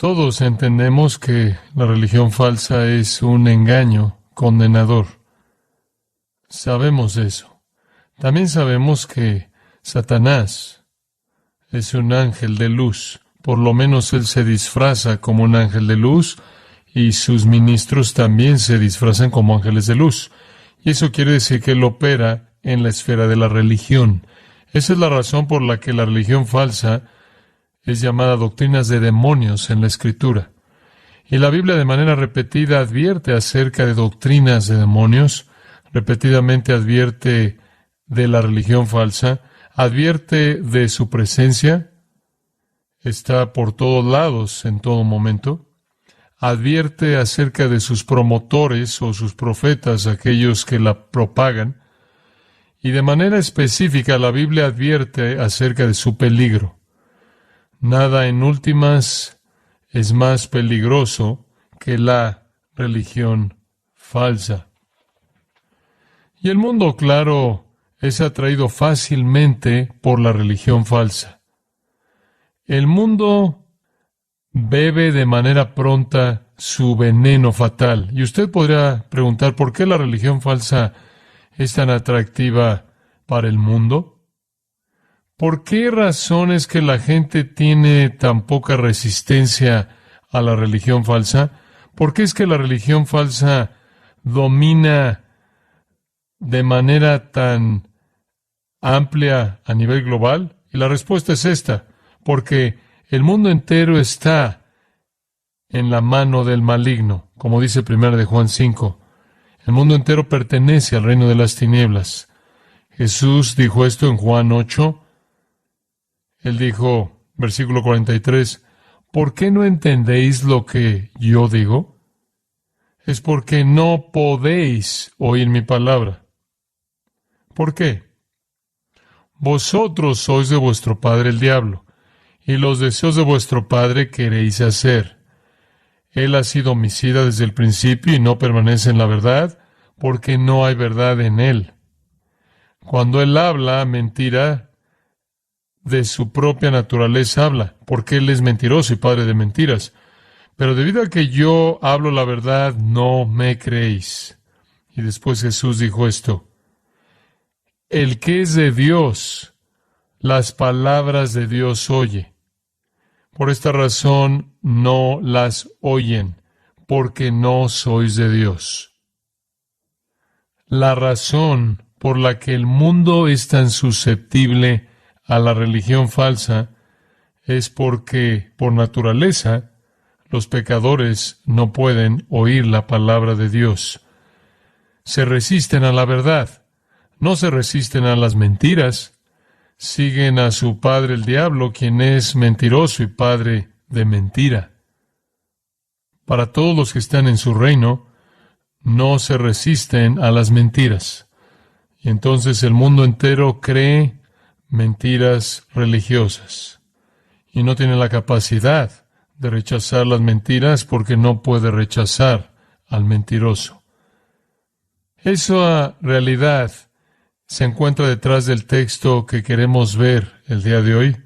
Todos entendemos que la religión falsa es un engaño condenador. Sabemos eso. También sabemos que Satanás es un ángel de luz. Por lo menos él se disfraza como un ángel de luz y sus ministros también se disfrazan como ángeles de luz. Y eso quiere decir que él opera en la esfera de la religión. Esa es la razón por la que la religión falsa es llamada doctrinas de demonios en la Escritura. Y la Biblia de manera repetida advierte acerca de doctrinas de demonios, repetidamente advierte de la religión falsa, advierte de su presencia, está por todos lados en todo momento, advierte acerca de sus promotores o sus profetas, aquellos que la propagan, y de manera específica la Biblia advierte acerca de su peligro. Nada en últimas es más peligroso que la religión falsa. Y el mundo, claro, es atraído fácilmente por la religión falsa. El mundo bebe de manera pronta su veneno fatal. Y usted podrá preguntar, ¿por qué la religión falsa es tan atractiva para el mundo? ¿Por qué razón es que la gente tiene tan poca resistencia a la religión falsa? ¿Por qué es que la religión falsa domina de manera tan amplia a nivel global? Y la respuesta es esta: porque el mundo entero está en la mano del maligno, como dice 1 de Juan 5. El mundo entero pertenece al reino de las tinieblas. Jesús dijo esto en Juan 8. Él dijo, versículo 43, ¿por qué no entendéis lo que yo digo? Es porque no podéis oír mi palabra. ¿Por qué? Vosotros sois de vuestro padre el diablo, y los deseos de vuestro padre queréis hacer. Él ha sido homicida desde el principio y no permanece en la verdad, porque no hay verdad en él. Cuando él habla mentira, de su propia naturaleza habla, porque él es mentiroso y padre de mentiras. Pero debido a que yo hablo la verdad, no me creéis. Y después Jesús dijo esto: el que es de Dios, las palabras de Dios oye. Por esta razón no las oyen, porque no sois de Dios. La razón por la que el mundo es tan susceptible a la religión falsa es porque, por naturaleza, los pecadores no pueden oír la palabra de Dios. Se resisten a la verdad, no se resisten a las mentiras. Siguen a su padre el diablo, quien es mentiroso y padre de mentira. Para todos los que están en su reino, no se resisten a las mentiras. Y entonces el mundo entero cree mentiras religiosas y no tiene la capacidad de rechazar las mentiras porque no puede rechazar al mentiroso. Esa realidad se encuentra detrás del texto que queremos ver el día de hoy.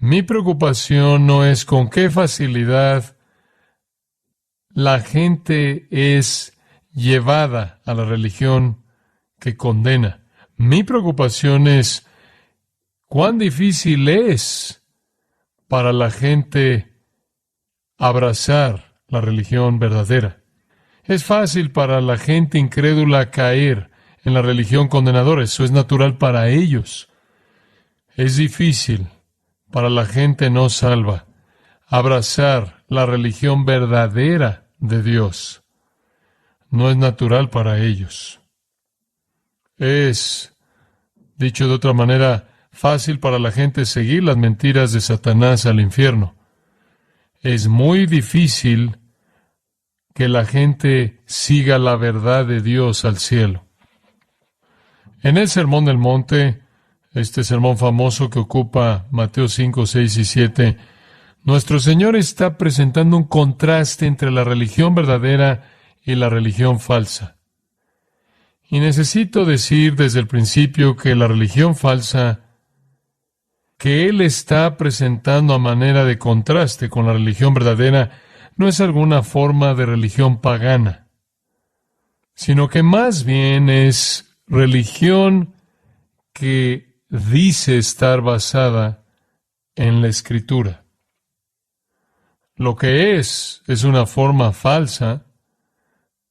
Mi preocupación no es con qué facilidad la gente es llevada a la religión que condena. Mi preocupación es cuán difícil es para la gente abrazar la religión verdadera. Es fácil para la gente incrédula caer en la religión condenadora. Eso es natural para ellos. Es difícil para la gente no salva abrazar la religión verdadera de Dios. No es natural para ellos. Es, dicho de otra manera, fácil para la gente seguir las mentiras de Satanás al infierno. Es muy difícil que la gente siga la verdad de Dios al cielo. En el Sermón del Monte, este sermón famoso que ocupa Mateo 5, 6 y 7, nuestro Señor está presentando un contraste entre la religión verdadera y la religión falsa. Y necesito decir desde el principio que la religión falsa que él está presentando a manera de contraste con la religión verdadera no es alguna forma de religión pagana, sino que más bien es religión que dice estar basada en la Escritura. Lo que es una forma falsa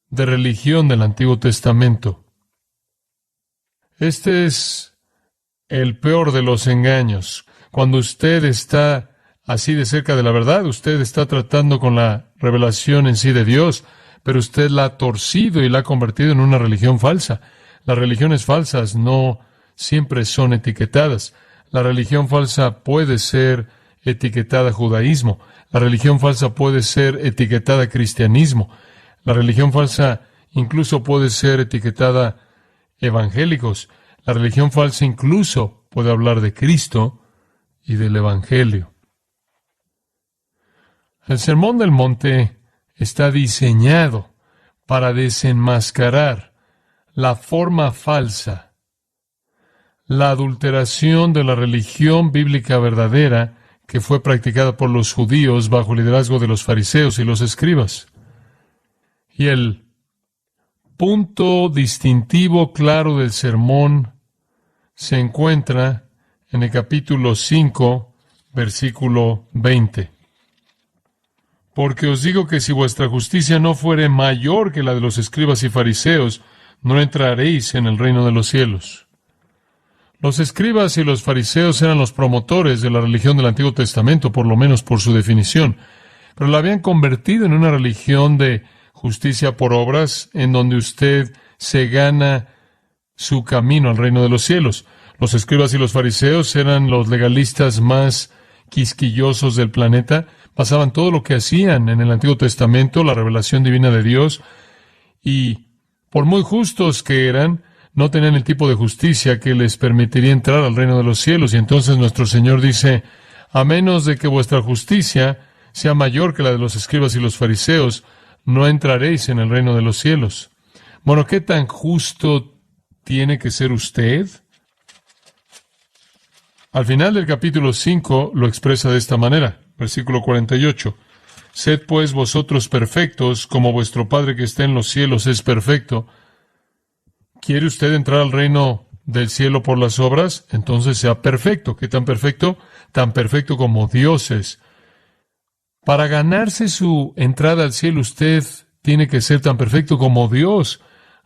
de religión del Antiguo Testamento. Este es el peor de los engaños. Cuando usted está así de cerca de la verdad, usted está tratando con la revelación en sí de Dios, pero usted la ha torcido y la ha convertido en una religión falsa. Las religiones falsas no siempre son etiquetadas. La religión falsa puede ser etiquetada judaísmo. La religión falsa puede ser etiquetada cristianismo. La religión falsa incluso puede ser etiquetada evangélicos. La religión falsa incluso puede hablar de Cristo y del Evangelio. El Sermón del Monte está diseñado para desenmascarar la forma falsa, la adulteración de la religión bíblica verdadera que fue practicada por los judíos bajo el liderazgo de los fariseos y los escribas. Y el punto distintivo claro del sermón se encuentra en el capítulo 5, versículo 20. Porque os digo que si vuestra justicia no fuere mayor que la de los escribas y fariseos, no entraréis en el reino de los cielos. Los escribas y los fariseos eran los promotores de la religión del Antiguo Testamento, por lo menos por su definición, pero la habían convertido en una religión de justicia por obras, en donde usted se gana su camino al reino de los cielos. Los escribas y los fariseos eran los legalistas más quisquillosos del planeta, basaban todo lo que hacían en el Antiguo Testamento, la revelación divina de Dios, y por muy justos que eran, no tenían el tipo de justicia que les permitiría entrar al reino de los cielos. Y entonces nuestro Señor dice, a menos de que vuestra justicia sea mayor que la de los escribas y los fariseos, no entraréis en el reino de los cielos. Bueno, ¿qué tan justo tiene que ser usted? Al final del capítulo 5 lo expresa de esta manera, versículo 48. Sed pues vosotros perfectos, como vuestro Padre que está en los cielos es perfecto. ¿Quiere usted entrar al reino del cielo por las obras? Entonces sea perfecto. ¿Qué tan perfecto? Tan perfecto como Dios es. Para ganarse su entrada al cielo, usted tiene que ser tan perfecto como Dios.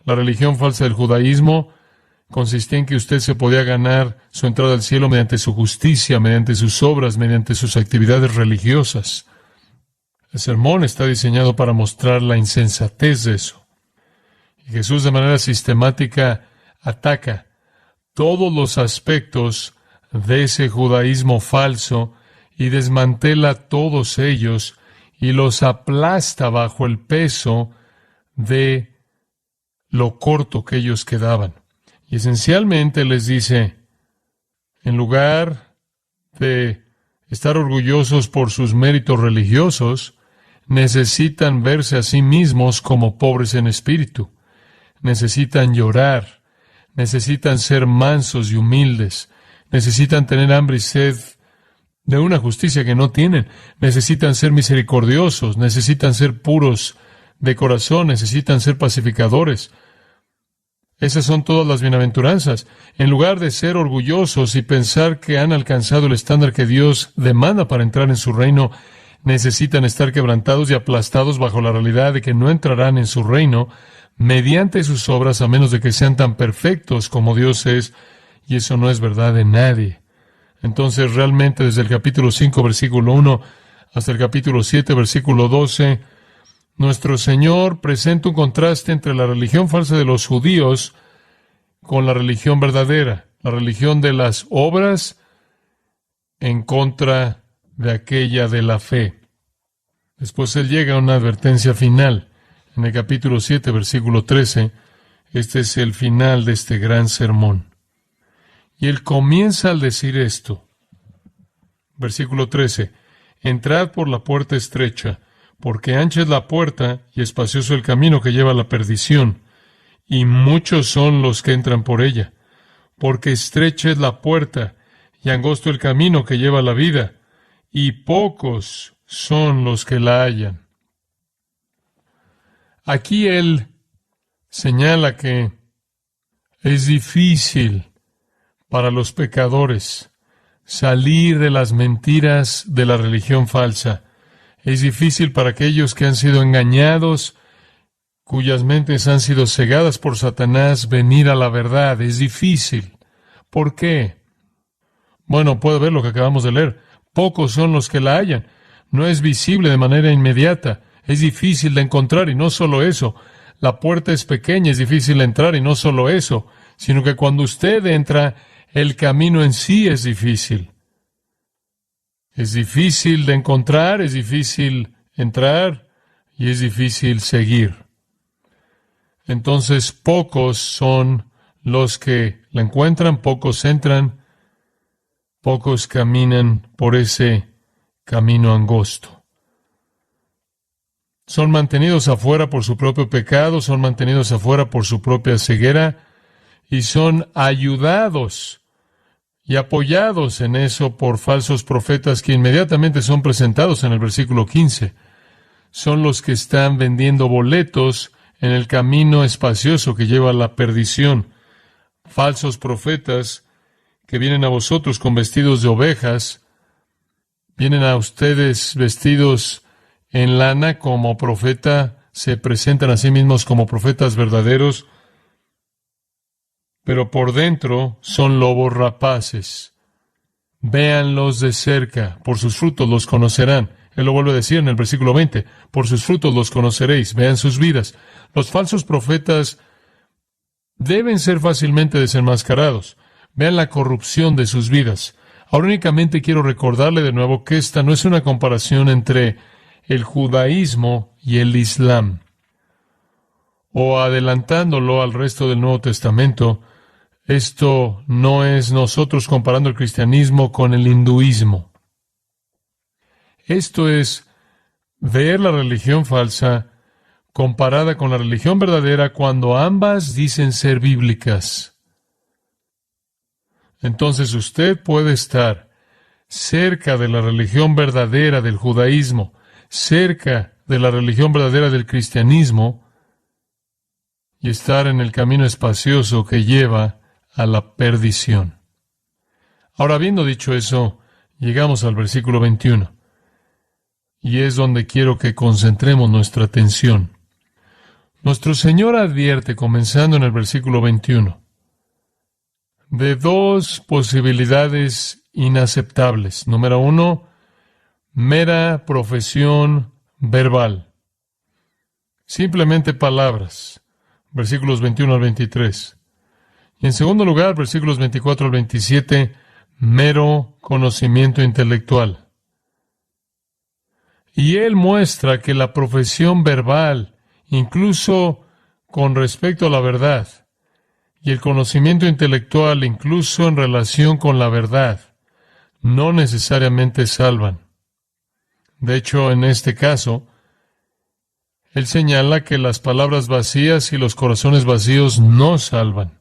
La religión falsa del judaísmo consistía en que usted se podía ganar su entrada al cielo mediante su justicia, mediante sus obras, mediante sus actividades religiosas. El sermón está diseñado para mostrar la insensatez de eso. Y Jesús de manera sistemática ataca todos los aspectos de ese judaísmo falso y desmantela todos ellos y los aplasta bajo el peso de lo corto que ellos quedaban. Y esencialmente les dice, en lugar de estar orgullosos por sus méritos religiosos, necesitan verse a sí mismos como pobres en espíritu. Necesitan llorar, necesitan ser mansos y humildes, necesitan tener hambre y sed de una justicia que no tienen, necesitan ser misericordiosos, necesitan ser puros de corazón, necesitan ser pacificadores. Esas son todas las bienaventuranzas. En lugar de ser orgullosos y pensar que han alcanzado el estándar que Dios demanda para entrar en su reino, necesitan estar quebrantados y aplastados bajo la realidad de que no entrarán en su reino mediante sus obras a menos de que sean tan perfectos como Dios es, y eso no es verdad de nadie. Entonces, realmente, desde el capítulo 5, versículo 1, hasta el capítulo 7, versículo 12, nuestro Señor presenta un contraste entre la religión falsa de los judíos con la religión verdadera, la religión de las obras en contra de aquella de la fe. Después Él llega a una advertencia final. En el capítulo 7, versículo 13, este es el final de este gran sermón. Y Él comienza al decir esto. Versículo 13, entrad por la puerta estrecha, porque ancha es la puerta y espacioso el camino que lleva a la perdición, y muchos son los que entran por ella. Porque estrecha es la puerta y angosto el camino que lleva a la vida, y pocos son los que la hallan. Aquí él señala que es difícil para los pecadores salir de las mentiras de la religión falsa. Es difícil para aquellos que han sido engañados, cuyas mentes han sido cegadas por Satanás, venir a la verdad. Es difícil. ¿Por qué? Bueno, puede ver lo que acabamos de leer. Pocos son los que la hallan. No es visible de manera inmediata. Es difícil de encontrar, y no solo eso. La puerta es pequeña, es difícil de entrar, y no solo eso, sino que cuando usted entra, el camino en sí es difícil. Es difícil de encontrar, es difícil entrar, y es difícil seguir. Entonces, pocos son los que la encuentran, pocos entran, pocos caminan por ese camino angosto. Son mantenidos afuera por su propio pecado, son mantenidos afuera por su propia ceguera, y son ayudados y apoyados en eso por falsos profetas que inmediatamente son presentados en el versículo 15. Son los que están vendiendo boletos en el camino espacioso que lleva a la perdición. Falsos profetas que vienen a vosotros con vestidos de ovejas, vienen a ustedes vestidos en lana como profeta, se presentan a sí mismos como profetas verdaderos, pero por dentro son lobos rapaces. Véanlos de cerca, por sus frutos los conocerán. Él lo vuelve a decir en el versículo 20, por sus frutos los conoceréis, vean sus vidas. Los falsos profetas deben ser fácilmente desenmascarados. Vean la corrupción de sus vidas. Ahora únicamente quiero recordarle de nuevo que esta no es una comparación entre el judaísmo y el islam. O adelantándolo al resto del Nuevo Testamento, esto no es nosotros comparando el cristianismo con el hinduismo. Esto es ver la religión falsa comparada con la religión verdadera cuando ambas dicen ser bíblicas. Entonces usted puede estar cerca de la religión verdadera del judaísmo, cerca de la religión verdadera del cristianismo, y estar en el camino espacioso que lleva a la perdición. Ahora, habiendo dicho eso, llegamos al versículo 21, y es donde quiero que concentremos nuestra atención. Nuestro Señor advierte, comenzando en el versículo 21, de dos posibilidades inaceptables. Número 1, mera profesión verbal. Simplemente palabras. Versículos 21 al 23. Y en segundo lugar, versículos 24 al 27, mero conocimiento intelectual. Y él muestra que la profesión verbal, incluso con respecto a la verdad, y el conocimiento intelectual, incluso en relación con la verdad, no necesariamente salvan. De hecho, en este caso, él señala que las palabras vacías y los corazones vacíos no salvan.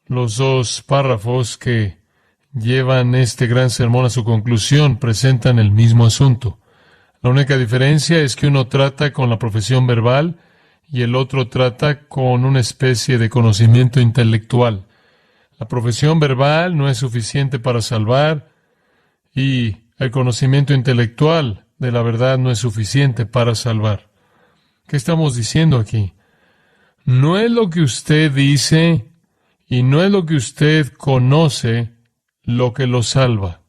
Los dos párrafos que llevan este gran sermón a su conclusión presentan el mismo asunto. La única diferencia es que uno trata con la profesión verbal y el otro trata con una especie de conocimiento intelectual. La profesión verbal no es suficiente para salvar y el conocimiento intelectual de la verdad no es suficiente para salvar. ¿Qué estamos diciendo aquí? No es lo que usted dice y no es lo que usted conoce lo que lo salva.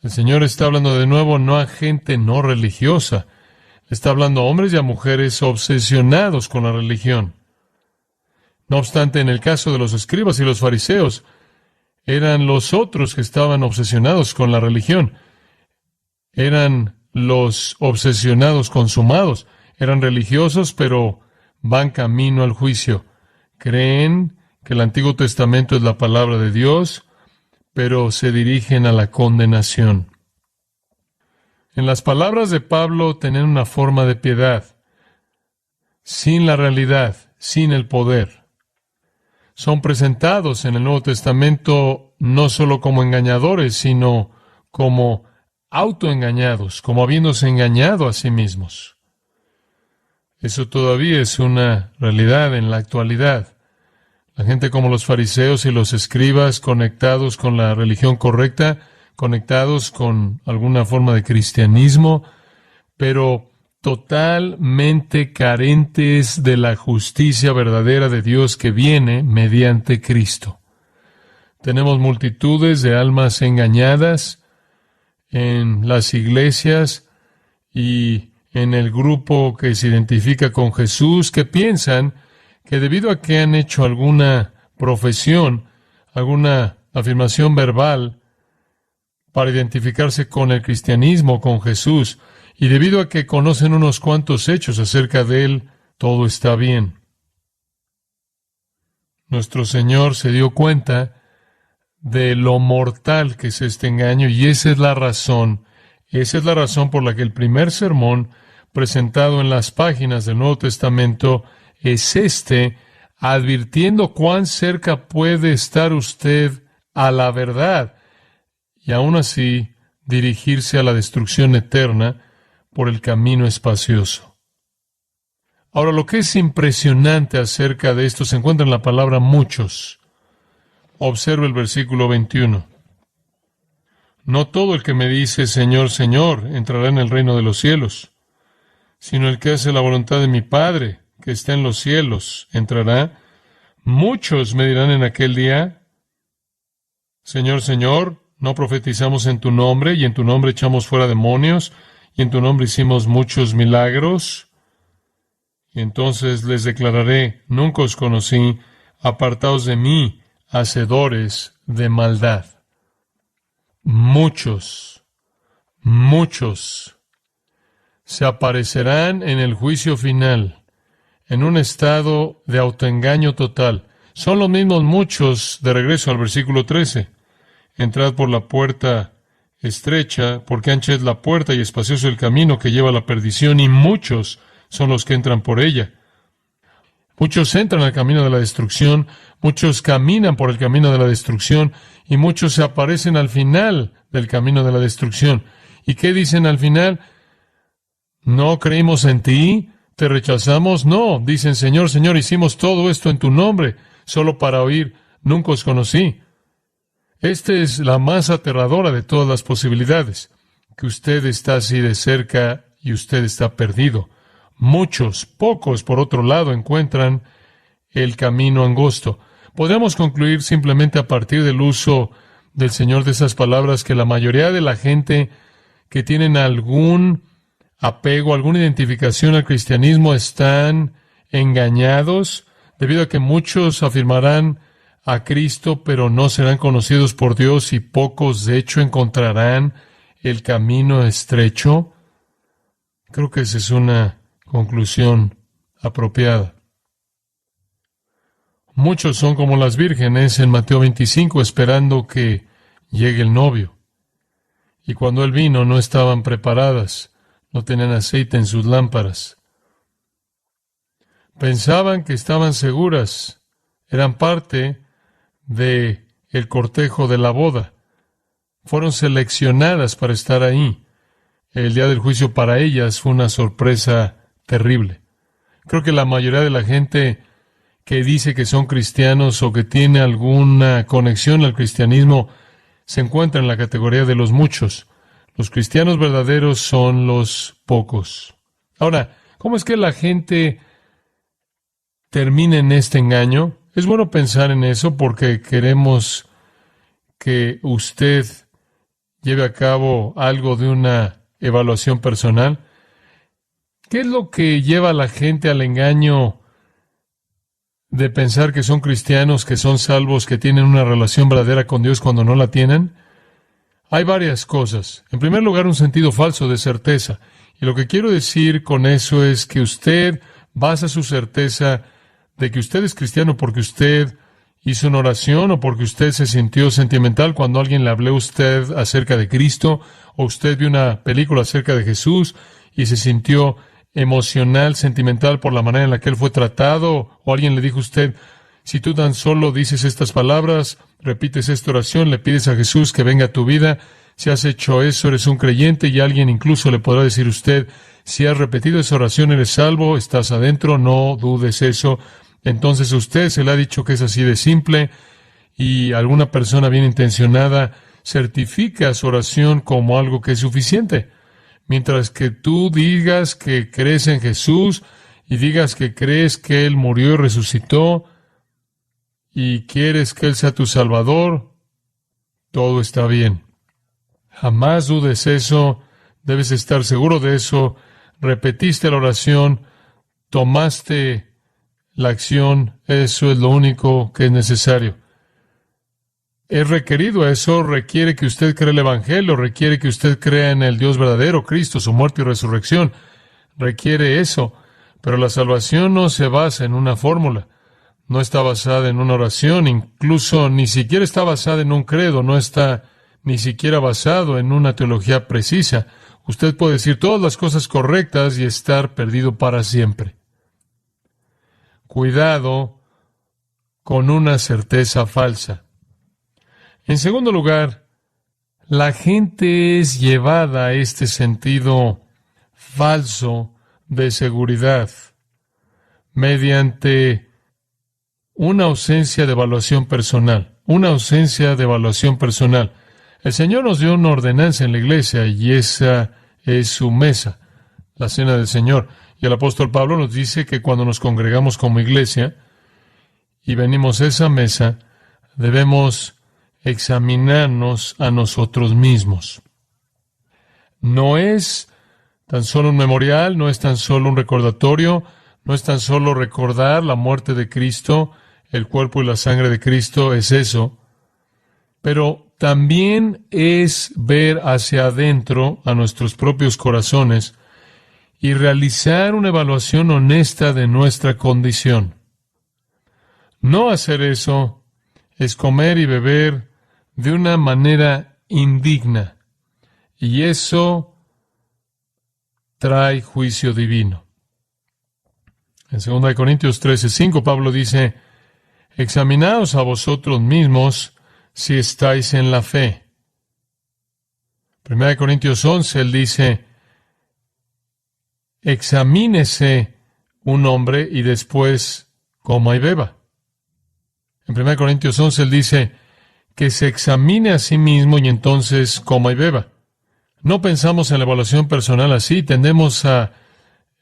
El Señor está hablando de nuevo no a gente no religiosa. Está hablando a hombres y a mujeres obsesionados con la religión. No obstante, en el caso de los escribas y los fariseos, eran los otros que estaban obsesionados con la religión. Eran los obsesionados consumados. Eran religiosos, pero van camino al juicio. Creen que el Antiguo Testamento es la palabra de Dios, pero se dirigen a la condenación. En las palabras de Pablo, tener una forma de piedad, sin la realidad, sin el poder. son presentados en el Nuevo Testamento no solo como engañadores, sino como autoengañados, como habiéndose engañado a sí mismos. Eso todavía es una realidad en la actualidad. La gente como los fariseos y los escribas, conectados con la religión correcta, conectados con alguna forma de cristianismo, pero totalmente carentes de la justicia verdadera de Dios que viene mediante Cristo. Tenemos multitudes de almas engañadas en las iglesias y en el grupo que se identifica con Jesús, que piensan que debido a que han hecho alguna profesión, alguna afirmación verbal para identificarse con el cristianismo, con Jesús, y debido a que conocen unos cuantos hechos acerca de Él, todo está bien. Nuestro Señor se dio cuenta de lo mortal que es este engaño, y esa es la razón por la que el primer sermón presentado en las páginas del Nuevo Testamento es advirtiendo cuán cerca puede estar usted a la verdad y aún así dirigirse a la destrucción eterna por el camino espacioso. Ahora, lo que es impresionante acerca de esto se encuentra en la palabra muchos. Observe el versículo 21. No todo el que me dice Señor, Señor, entrará en el reino de los cielos, sino el que hace la voluntad de mi Padre, que está en los cielos, entrará. Muchos me dirán en aquel día, Señor, Señor, ¿no profetizamos en tu nombre, y en tu nombre echamos fuera demonios, y en tu nombre hicimos muchos milagros? Y entonces les declararé, nunca os conocí, apartaos de mí, hacedores de maldad. Muchos se aparecerán en el juicio final, en un estado de autoengaño total. Son los mismos muchos, de regreso al versículo 13. Entrad por la puerta estrecha, porque ancha es la puerta y espacioso el camino que lleva a la perdición, y muchos son los que entran por ella. Muchos entran al camino de la destrucción, muchos caminan por el camino de la destrucción, y muchos se aparecen al final del camino de la destrucción. ¿Y qué dicen al final? ¿No creímos en ti? ¿Te rechazamos? No, dicen, Señor, Señor, hicimos todo esto en tu nombre, solo para oír, nunca os conocí. Esta es la más aterradora de todas las posibilidades, que usted está así de cerca y usted está perdido. Muchos, pocos, por otro lado, encuentran el camino angosto. Podríamos concluir simplemente a partir del uso del Señor de esas palabras que la mayoría de la gente que tienen algún apego, alguna identificación al cristianismo están engañados, debido a que muchos afirmarán a Cristo, pero no serán conocidos por Dios, y pocos, de hecho, encontrarán el camino estrecho. Creo que esa es una conclusión apropiada. Muchos son como las vírgenes en Mateo 25, esperando que llegue el novio. Y cuando él vino, no estaban preparadas, no tenían aceite en sus lámparas. Pensaban que estaban seguras, eran parte de el cortejo de la boda. Fueron seleccionadas para estar ahí. El día del juicio para ellas fue una sorpresa terrible. Creo que la mayoría de la gente que dice que son cristianos o que tiene alguna conexión al cristianismo se encuentra en la categoría de los muchos. Los cristianos verdaderos son los pocos. Ahora, ¿cómo es que la gente termina en este engaño? Es bueno pensar en eso porque queremos que usted lleve a cabo algo de una evaluación personal. ¿Qué es lo que lleva a la gente al engaño de pensar que son cristianos, que son salvos, que tienen una relación verdadera con Dios cuando no la tienen? Hay varias cosas. En primer lugar, un sentido falso de certeza. Y lo que quiero decir con eso es que usted basa su certeza de que usted es cristiano porque usted hizo una oración o porque usted se sintió sentimental cuando alguien le habló a usted acerca de Cristo, o usted vio una película acerca de Jesús y se sintió emocional, sentimental por la manera en la que Él fue tratado, o alguien le dijo a usted, Si tú tan solo dices estas palabras, repites esta oración, le pides a Jesús que venga a tu vida, si has hecho eso, eres un creyente, y alguien incluso le podrá decir a usted, si has repetido esa oración, eres salvo, estás adentro, no dudes eso. Entonces a usted se le ha dicho que es así de simple, y alguna persona bien intencionada certifica su oración como algo que es suficiente. Mientras que tú digas que crees en Jesús y digas que crees que Él murió y resucitó y quieres que Él sea tu Salvador, todo está bien. Jamás dudes eso, debes estar seguro de eso. Repetiste la oración, tomaste la acción, eso es lo único que es necesario. Es requerido eso, requiere que usted crea el Evangelio, requiere que usted crea en el Dios verdadero, Cristo, su muerte y resurrección. Requiere eso, pero la salvación no se basa en una fórmula, no está basada en una oración, incluso ni siquiera está basada en un credo, no está ni siquiera basado en una teología precisa. Usted puede decir todas las cosas correctas y estar perdido para siempre. Cuidado con una certeza falsa. En segundo lugar, la gente es llevada a este sentido falso de seguridad mediante una ausencia de evaluación personal. Una ausencia de evaluación personal. El Señor nos dio una ordenanza en la iglesia y esa es su mesa, la cena del Señor. Y el apóstol Pablo nos dice que cuando nos congregamos como iglesia y venimos a esa mesa, debemos examinarnos a nosotros mismos. No es tan solo un memorial, no es tan solo un recordatorio, no es tan solo recordar la muerte de Cristo, el cuerpo y la sangre de Cristo, es eso, pero también es ver hacia adentro a nuestros propios corazones y realizar una evaluación honesta de nuestra condición. No hacer eso es comer y beber de una manera indigna, y eso trae juicio divino. En 2 Corintios 13:5, Pablo dice, examinaos a vosotros mismos si estáis en la fe. 1 Corintios 11, él dice, examínese un hombre y después coma y beba. En 1 Corintios 11, él dice, que se examine a sí mismo y entonces coma y beba. No pensamos en la evaluación personal así, tendemos a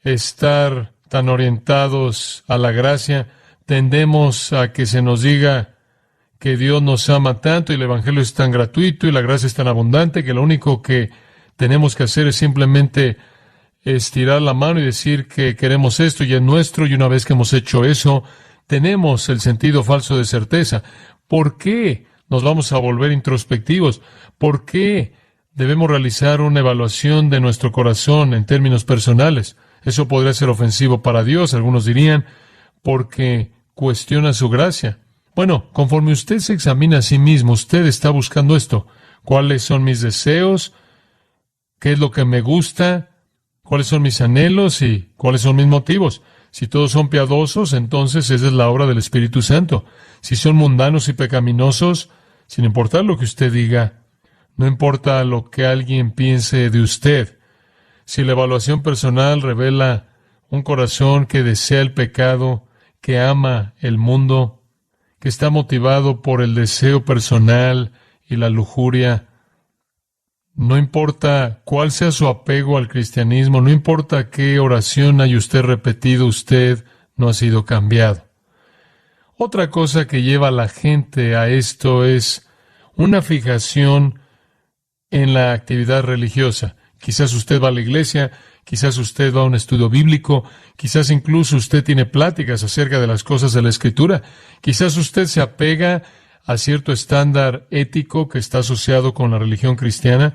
estar tan orientados a la gracia, tendemos a que se nos diga que Dios nos ama tanto y el Evangelio es tan gratuito y la gracia es tan abundante que lo único que tenemos que hacer es simplemente estirar la mano y decir que queremos esto y es nuestro, y una vez que hemos hecho eso, tenemos el sentido falso de certeza. ¿Por qué nos vamos a volver introspectivos? ¿Por qué debemos realizar una evaluación de nuestro corazón en términos personales? Eso podría ser ofensivo para Dios, algunos dirían, porque cuestiona su gracia. Bueno, conforme usted se examina a sí mismo, usted está buscando esto. ¿Cuáles son mis deseos? ¿Qué es lo que me gusta? ¿Cuáles son mis anhelos y cuáles son mis motivos? Si todos son piadosos, entonces esa es la obra del Espíritu Santo. Si son mundanos y pecaminosos, sin importar lo que usted diga, no importa lo que alguien piense de usted, si la evaluación personal revela un corazón que desea el pecado, que ama el mundo, que está motivado por el deseo personal y la lujuria, no importa cuál sea su apego al cristianismo, no importa qué oración haya usted repetido, usted no ha sido cambiado. Otra cosa que lleva a la gente a esto es una fijación en la actividad religiosa. Quizás usted va a la iglesia, quizás usted va a un estudio bíblico, quizás incluso usted tiene pláticas acerca de las cosas de la Escritura, quizás usted se apega a cierto estándar ético que está asociado con la religión cristiana.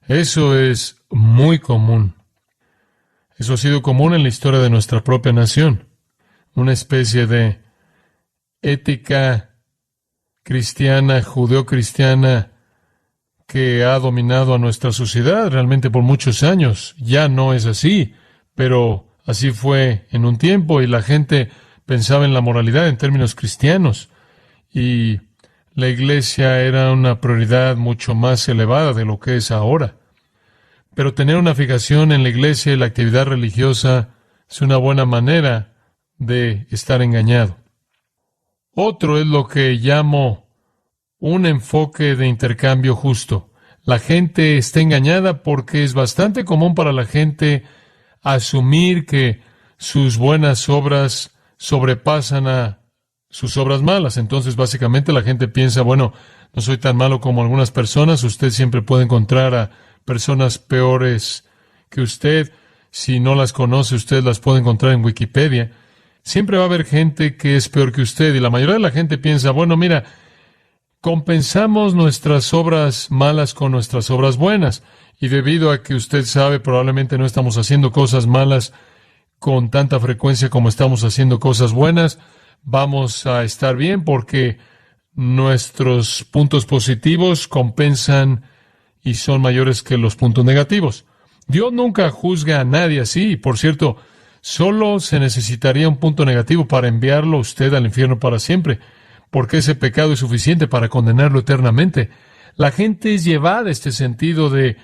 Eso es muy común. Eso ha sido común en la historia de nuestra propia nación. Una especie de ética cristiana, judeocristiana, que ha dominado a nuestra sociedad realmente por muchos años. Ya no es así, pero así fue en un tiempo y la gente pensaba en la moralidad en términos cristianos, y la iglesia era una prioridad mucho más elevada de lo que es ahora. Pero tener una fijación en la iglesia y la actividad religiosa es una buena manera de estar engañado. Otro es lo que llamo un enfoque de intercambio justo. La gente está engañada porque es bastante común para la gente asumir que sus buenas obras sobrepasan a sus obras malas. Entonces, básicamente, la gente piensa, bueno, no soy tan malo como algunas personas. Usted siempre puede encontrar a personas peores que usted. Si no las conoce, usted las puede encontrar en Wikipedia. Siempre va a haber gente que es peor que usted. Y la mayoría de la gente piensa, bueno, mira, compensamos nuestras obras malas con nuestras obras buenas. Y debido a que usted sabe, probablemente no estamos haciendo cosas malas con tanta frecuencia como estamos haciendo cosas buenas, vamos a estar bien porque nuestros puntos positivos compensan y son mayores que los puntos negativos. Dios nunca juzga a nadie así. Y, por cierto, solo se necesitaría un punto negativo para enviarlo usted al infierno para siempre, porque ese pecado es suficiente para condenarlo eternamente. La gente es llevada a este sentido de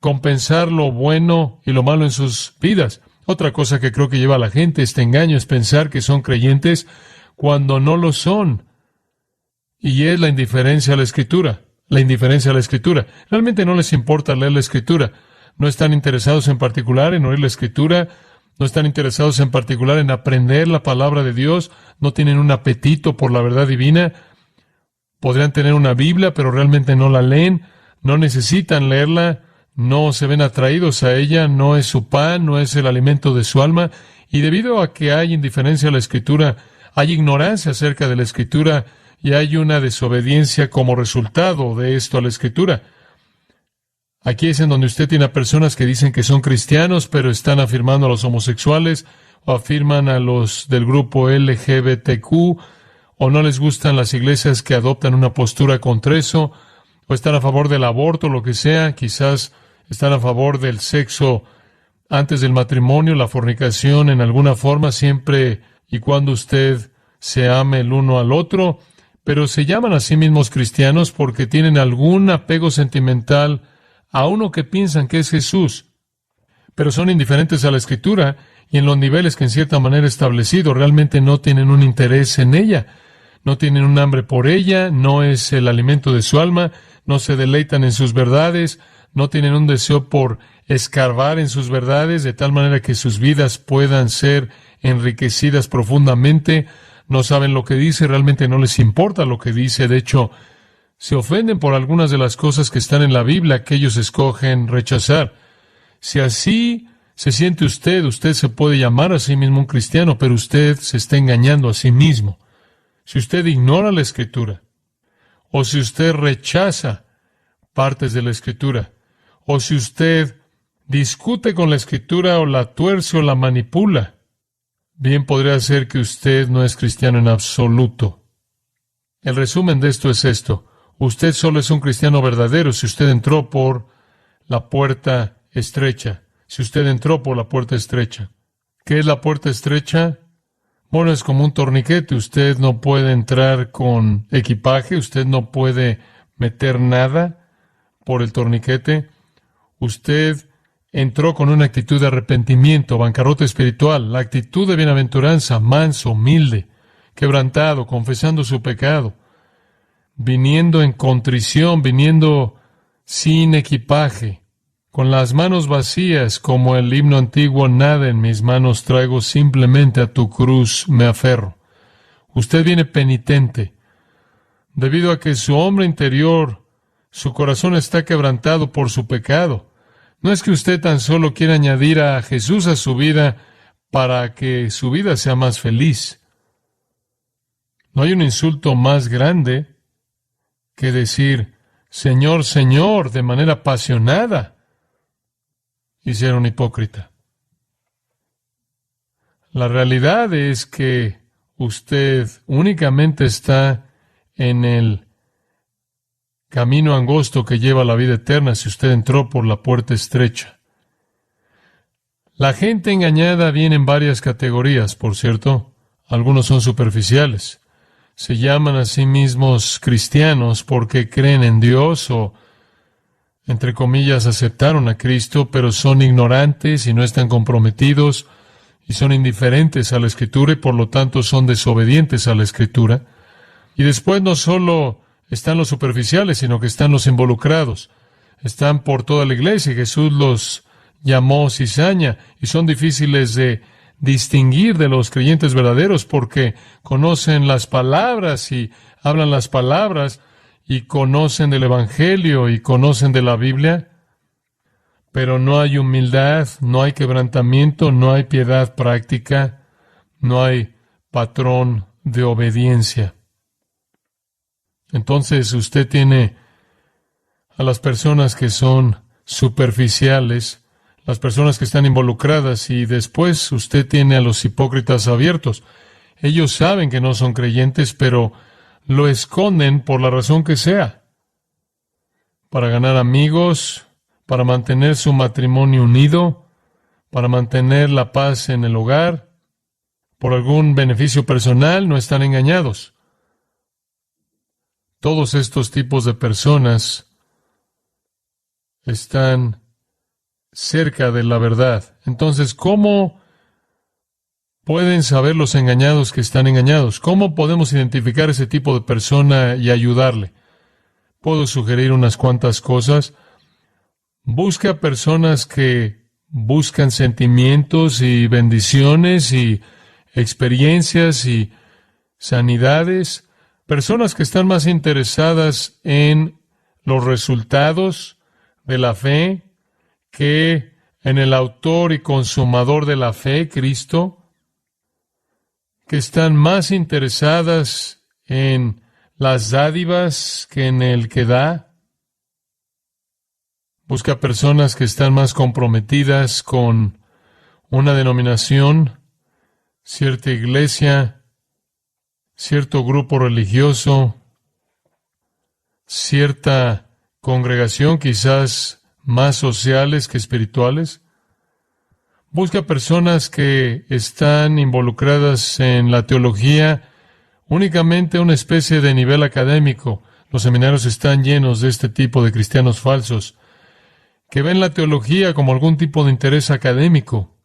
compensar lo bueno y lo malo en sus vidas. Otra cosa que creo que lleva a la gente este engaño es pensar que son creyentes cuando no lo son. Y es la indiferencia a la Escritura. La indiferencia a la Escritura. Realmente no les importa leer la Escritura. No están interesados en particular en oír la Escritura. No están interesados en particular en aprender la palabra de Dios. No tienen un apetito por la verdad divina. Podrían tener una Biblia, pero realmente no la leen. No necesitan leerla. No se ven atraídos a ella. No es su pan, no es el alimento de su alma. Y debido a que hay indiferencia a la Escritura, hay ignorancia acerca de la Escritura y hay una desobediencia como resultado de esto a la Escritura. Aquí es en donde usted tiene a personas que dicen que son cristianos, pero están afirmando a los homosexuales, o afirman a los del grupo LGBTQ, o no les gustan las iglesias que adoptan una postura contra eso, o están a favor del aborto, lo que sea, quizás están a favor del sexo antes del matrimonio, la fornicación en alguna forma, siempre y cuando usted se ame el uno al otro, pero se llaman a sí mismos cristianos porque tienen algún apego sentimental a uno que piensan que es Jesús, pero son indiferentes a la Escritura y en los niveles que en cierta manera establecido realmente no tienen un interés en ella, no tienen un hambre por ella, no es el alimento de su alma, no se deleitan en sus verdades, no tienen un deseo por escarbar en sus verdades de tal manera que sus vidas puedan ser enriquecidas profundamente. No saben lo que dice, realmente no les importa lo que dice. De hecho, se ofenden por algunas de las cosas que están en la Biblia que ellos escogen rechazar. Si así se siente usted, usted se puede llamar a sí mismo un cristiano, pero usted se está engañando a sí mismo. Si usted ignora la Escritura, o si usted rechaza partes de la Escritura, o si usted discute con la Escritura o la tuerce o la manipula, bien podría ser que usted no es cristiano en absoluto. El resumen de esto es esto. Usted solo es un cristiano verdadero si usted entró por la puerta estrecha. Si usted entró por la puerta estrecha. ¿Qué es la puerta estrecha? Bueno, es como un torniquete. Usted no puede entrar con equipaje. Usted no puede meter nada por el torniquete. Usted entró con una actitud de arrepentimiento, bancarrota espiritual, la actitud de bienaventuranza, manso, humilde, quebrantado, confesando su pecado, viniendo en contrición, viniendo sin equipaje, con las manos vacías, como el himno antiguo, nada en mis manos traigo, simplemente a tu cruz me aferro. Usted viene penitente, debido a que su hombre interior, su corazón está quebrantado por su pecado. No es que usted tan solo quiera añadir a Jesús a su vida para que su vida sea más feliz. No hay un insulto más grande que decir, Señor, Señor, de manera apasionada, y ser un hipócrita. La realidad es que usted únicamente está en el camino angosto que lleva a la vida eterna si usted entró por la puerta estrecha. La gente engañada viene en varias categorías, por cierto. Algunos son superficiales. Se llaman a sí mismos cristianos porque creen en Dios o, entre comillas, aceptaron a Cristo, pero son ignorantes y no están comprometidos y son indiferentes a la Escritura y por lo tanto son desobedientes a la Escritura. Y después no solo están los superficiales, sino que están los involucrados. Están por toda la iglesia. Jesús los llamó cizaña y son difíciles de distinguir de los creyentes verdaderos porque conocen las palabras y hablan las palabras y conocen del Evangelio y conocen de la Biblia, pero no hay humildad, no hay quebrantamiento, no hay piedad práctica, no hay patrón de obediencia. Entonces usted tiene a las personas que son superficiales, las personas que están involucradas, y después usted tiene a los hipócritas abiertos. Ellos saben que no son creyentes, pero lo esconden por la razón que sea. Para ganar amigos, para mantener su matrimonio unido, para mantener la paz en el hogar, por algún beneficio personal, no están engañados. Todos estos tipos de personas están cerca de la verdad. Entonces, ¿cómo pueden saber los engañados que están engañados? ¿Cómo podemos identificar ese tipo de persona y ayudarle? Puedo sugerir unas cuantas cosas. Busca personas que buscan sentimientos y bendiciones y experiencias y sanidades. Personas que están más interesadas en los resultados de la fe que en el autor y consumador de la fe, Cristo, que están más interesadas en las dádivas que en el que da. Busca personas que están más comprometidas con una denominación, cierta iglesia, cierto grupo religioso, cierta congregación, quizás más sociales que espirituales. Busca personas que están involucradas en la teología, únicamente una especie de nivel académico. Los seminarios están llenos de este tipo de cristianos falsos, que ven la teología como algún tipo de interés académico,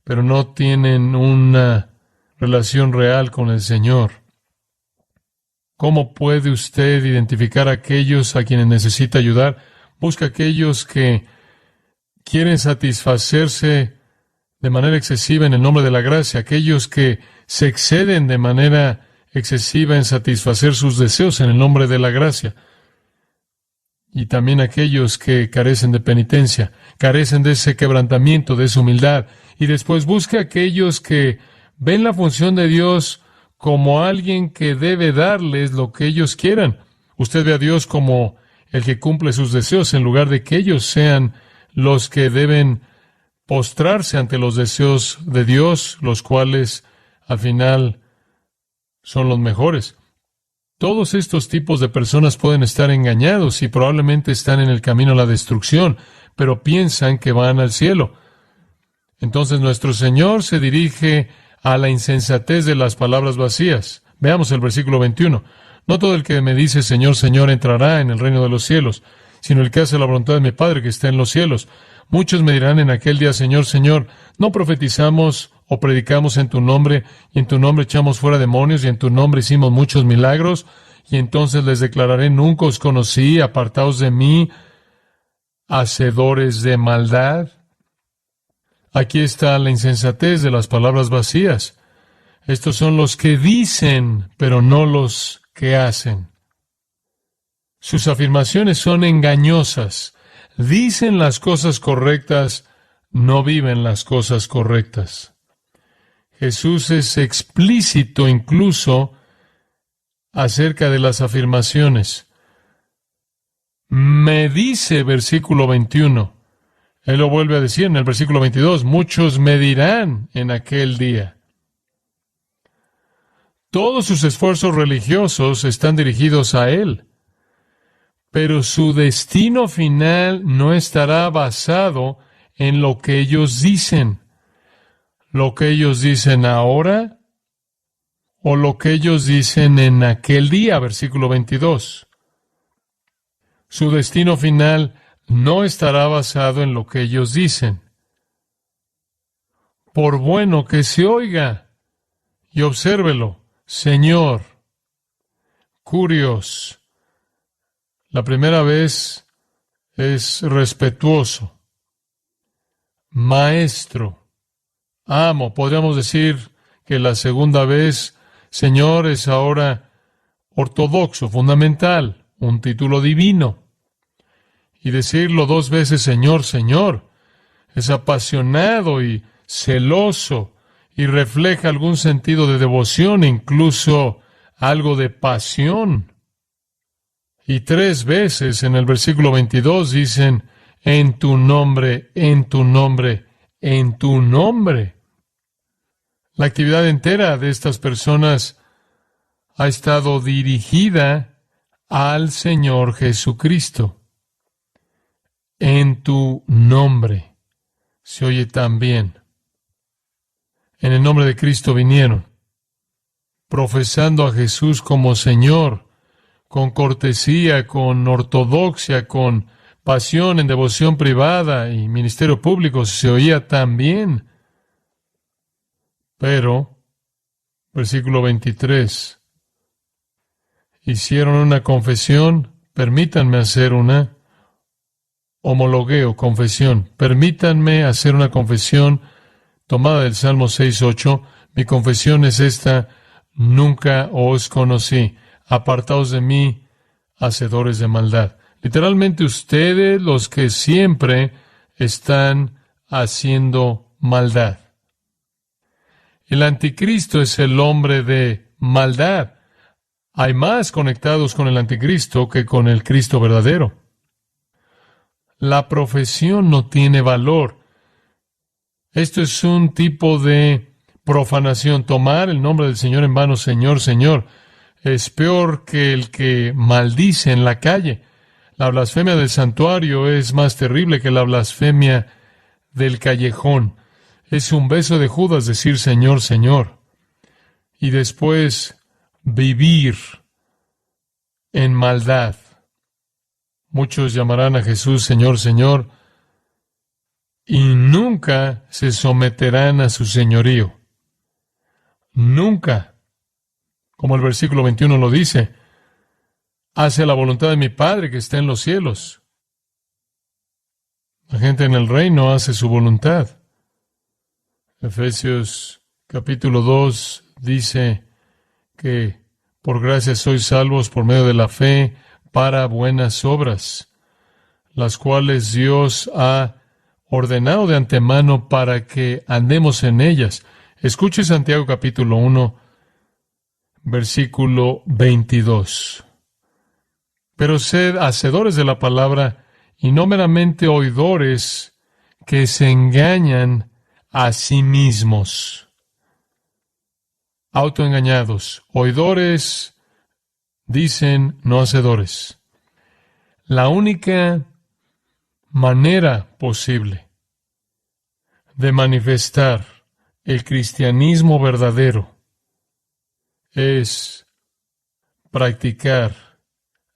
pero no tienen una relación real con el Señor. ¿Cómo puede usted identificar a aquellos a quienes necesita ayudar? Busca aquellos que quieren satisfacerse de manera excesiva en el nombre de la gracia, aquellos que se exceden de manera excesiva en satisfacer sus deseos en el nombre de la gracia. Y también aquellos que carecen de penitencia, carecen de ese quebrantamiento, de esa humildad. Y después busca aquellos que ven la función de Dios como alguien que debe darles lo que ellos quieran. Usted ve a Dios como el que cumple sus deseos, en lugar de que ellos sean los que deben postrarse ante los deseos de Dios, los cuales al final son los mejores. Todos estos tipos de personas pueden estar engañados y probablemente están en el camino a la destrucción, pero piensan que van al cielo. Entonces nuestro Señor se dirige a la insensatez de las palabras vacías. Veamos el versículo 21. No todo el que me dice Señor, Señor entrará en el reino de los cielos, sino el que hace la voluntad de mi Padre que está en los cielos. Muchos me dirán en aquel día, Señor, Señor, ¿no profetizamos o predicamos en tu nombre, y en tu nombre echamos fuera demonios, y en tu nombre hicimos muchos milagros? Y entonces les declararé, nunca os conocí, apartaos de mí, hacedores de maldad. Aquí está la insensatez de las palabras vacías. Estos son los que dicen, pero no los que hacen. Sus afirmaciones son engañosas. Dicen las cosas correctas, no viven las cosas correctas. Jesús es explícito incluso acerca de las afirmaciones. Me dice, versículo 21. Él lo vuelve a decir en el versículo 22. Muchos me dirán en aquel día. Todos sus esfuerzos religiosos están dirigidos a Él. Pero su destino final no estará basado en lo que ellos dicen. Lo que ellos dicen ahora o lo que ellos dicen en aquel día, versículo 22. Su destino final no estará basado en lo que ellos dicen. Por bueno que se oiga, y obsérvelo, Señor, curios. La primera vez es respetuoso, maestro, amo. Podríamos decir que la segunda vez, Señor, es ahora ortodoxo, fundamental, un título divino. Y decirlo dos veces, Señor, Señor, es apasionado y celoso y refleja algún sentido de devoción, incluso algo de pasión. Y tres veces en el versículo 22 dicen, en tu nombre, en tu nombre, en tu nombre. La actividad entera de estas personas ha estado dirigida al Señor Jesucristo. En tu nombre. Se oye tan bien. En el nombre de Cristo vinieron, profesando a Jesús como Señor, con cortesía, con ortodoxia, con pasión en devoción privada y ministerio público. Se oía tan bien. Pero, versículo 23, hicieron una confesión. Permítanme hacer una homologueo, confesión. Permítanme hacer una confesión tomada del Salmo 6:8. Mi confesión es esta: nunca os conocí. Apartaos de mí, hacedores de maldad. Literalmente ustedes, los que siempre están haciendo maldad. El anticristo es el hombre de maldad. Hay más conectados con el anticristo que con el Cristo verdadero. La profesión no tiene valor. Esto es un tipo de profanación. Tomar el nombre del Señor en vano, Señor, Señor, es peor que el que maldice en la calle. La blasfemia del santuario es más terrible que la blasfemia del callejón. Es un beso de Judas decir Señor, Señor. Y después vivir en maldad. Muchos llamarán a Jesús Señor, Señor, y nunca se someterán a su señorío. Nunca. Como el versículo 21 lo dice, hace la voluntad de mi Padre que está en los cielos. La gente en el reino hace su voluntad. Efesios capítulo 2 dice que por gracia sois salvos por medio de la fe para buenas obras, las cuales Dios ha ordenado de antemano para que andemos en ellas. Escuche Santiago capítulo 1, versículo 22. Pero sed hacedores de la palabra y no meramente oidores que se engañan a sí mismos. Autoengañados. Oidores dicen, no hacedores. La única manera posible de manifestar el cristianismo verdadero es practicar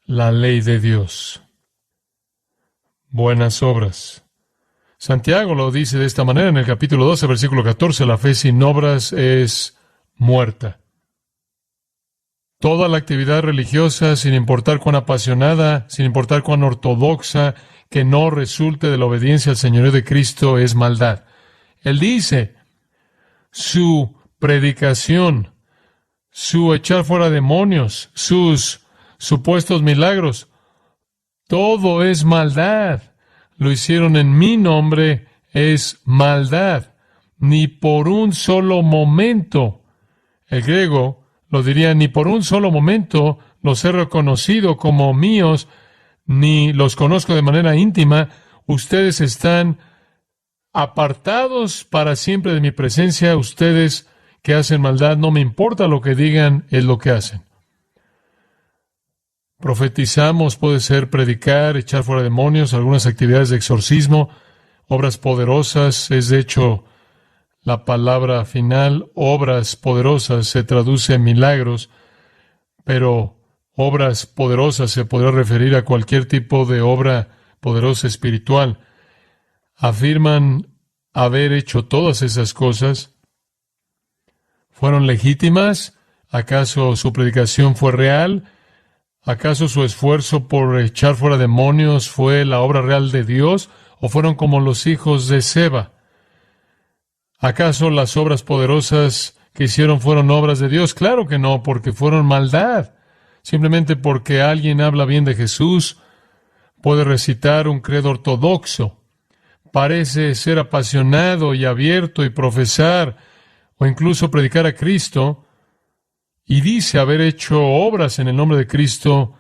la ley de Dios. Buenas obras. Santiago lo dice de esta manera en el capítulo 12, versículo 14, la fe sin obras es muerta. Toda la actividad religiosa, sin importar cuán apasionada, sin importar cuán ortodoxa, que no resulte de la obediencia al señorío de Cristo, es maldad. Él dice, su predicación, su echar fuera demonios, sus supuestos milagros, todo es maldad. Lo hicieron en mi nombre, es maldad. Ni por un solo momento. El griego lo diría, ni por un solo momento los he reconocido como míos, ni los conozco de manera íntima. Ustedes están apartados para siempre de mi presencia. Ustedes que hacen maldad, no me importa lo que digan, es lo que hacen. Profetizamos, puede ser predicar, echar fuera demonios, algunas actividades de exorcismo, obras poderosas, es de hecho La palabra final, obras poderosas, se traduce en milagros, pero obras poderosas se podrá referir a cualquier tipo de obra poderosa espiritual. Afirman haber hecho todas esas cosas. ¿Fueron legítimas? ¿Acaso su predicación fue real? ¿Acaso su esfuerzo por echar fuera demonios fue la obra real de Dios? ¿O fueron como los hijos de Seba? ¿Acaso las obras poderosas que hicieron fueron obras de Dios? Claro que no, porque fueron maldad. Simplemente porque alguien habla bien de Jesús, puede recitar un credo ortodoxo, parece ser apasionado y abierto y profesar o incluso predicar a Cristo, y dice haber hecho obras en el nombre de Cristo,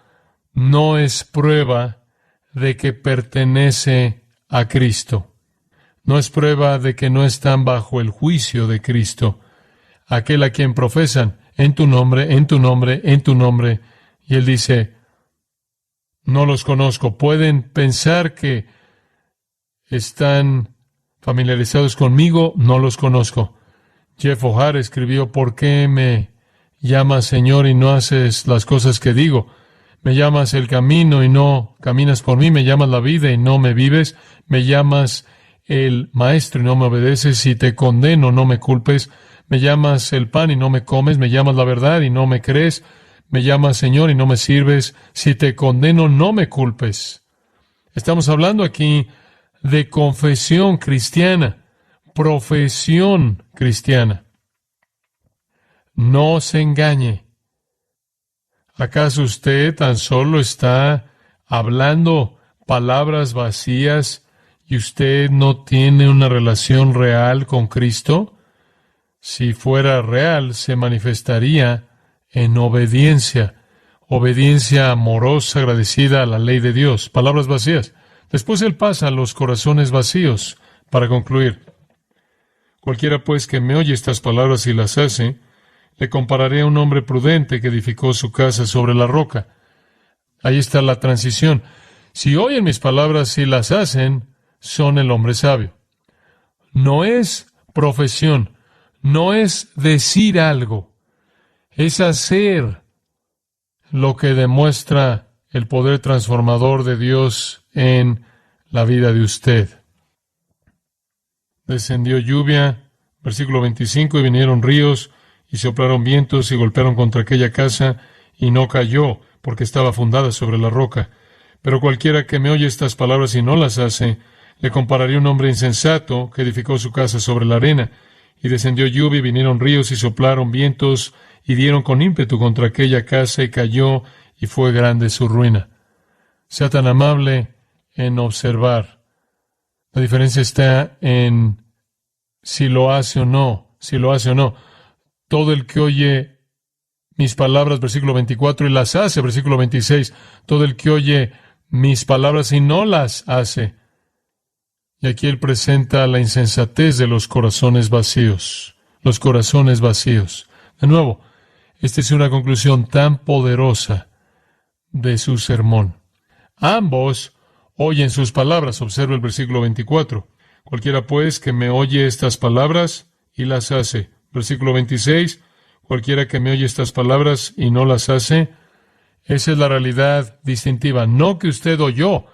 no es prueba de que pertenece a Cristo. No es prueba de que no están bajo el juicio de Cristo. Aquel a quien profesan, en tu nombre, en tu nombre, en tu nombre. Y él dice, no los conozco. Pueden pensar que están familiarizados conmigo, no los conozco. Jeff O'Hare escribió, ¿por qué me llamas Señor y no haces las cosas que digo? Me llamas el camino y no caminas por mí, me llamas la vida y no me vives, me llamas el maestro y no me obedeces, si te condeno no me culpes, me llamas el pan y no me comes, me llamas la verdad y no me crees, me llamas Señor y no me sirves, si te condeno no me culpes. Estamos hablando aquí de confesión cristiana, profesión cristiana. No se engañe. ¿Acaso usted tan solo está hablando palabras vacías y usted no tiene una relación real con Cristo? Si fuera real, se manifestaría en obediencia, obediencia amorosa, agradecida a la ley de Dios. Palabras vacías. Después él pasa a los corazones vacíos para concluir. Cualquiera pues que me oye estas palabras y las hace, le compararé a un hombre prudente que edificó su casa sobre la roca. Ahí está la transición. Si oyen mis palabras y las hacen, son el hombre sabio. No es profesión, no es decir algo, es hacer lo que demuestra el poder transformador de Dios en la vida de usted. Descendió lluvia, versículo 25, y vinieron ríos, y soplaron vientos, y golpearon contra aquella casa, y no cayó, porque estaba fundada sobre la roca. Pero cualquiera que me oye estas palabras y no las hace, le compararé a un hombre insensato que edificó su casa sobre la arena. Y descendió lluvia, y vinieron ríos, y soplaron vientos, y dieron con ímpetu contra aquella casa, y cayó, y fue grande su ruina. Sea tan amable en observar. La diferencia está en si lo hace o no, si lo hace o no. Todo el que oye mis palabras, versículo 24, y las hace, versículo 26. Todo el que oye mis palabras y no las hace. Y aquí él presenta la insensatez de los corazones vacíos. Los corazones vacíos. De nuevo, esta es una conclusión tan poderosa de su sermón. Ambos oyen sus palabras. Observa el versículo 24. Cualquiera pues que me oye estas palabras y las hace. Versículo 26. Cualquiera que me oye estas palabras y no las hace. Esa es la realidad distintiva. No que usted oyó.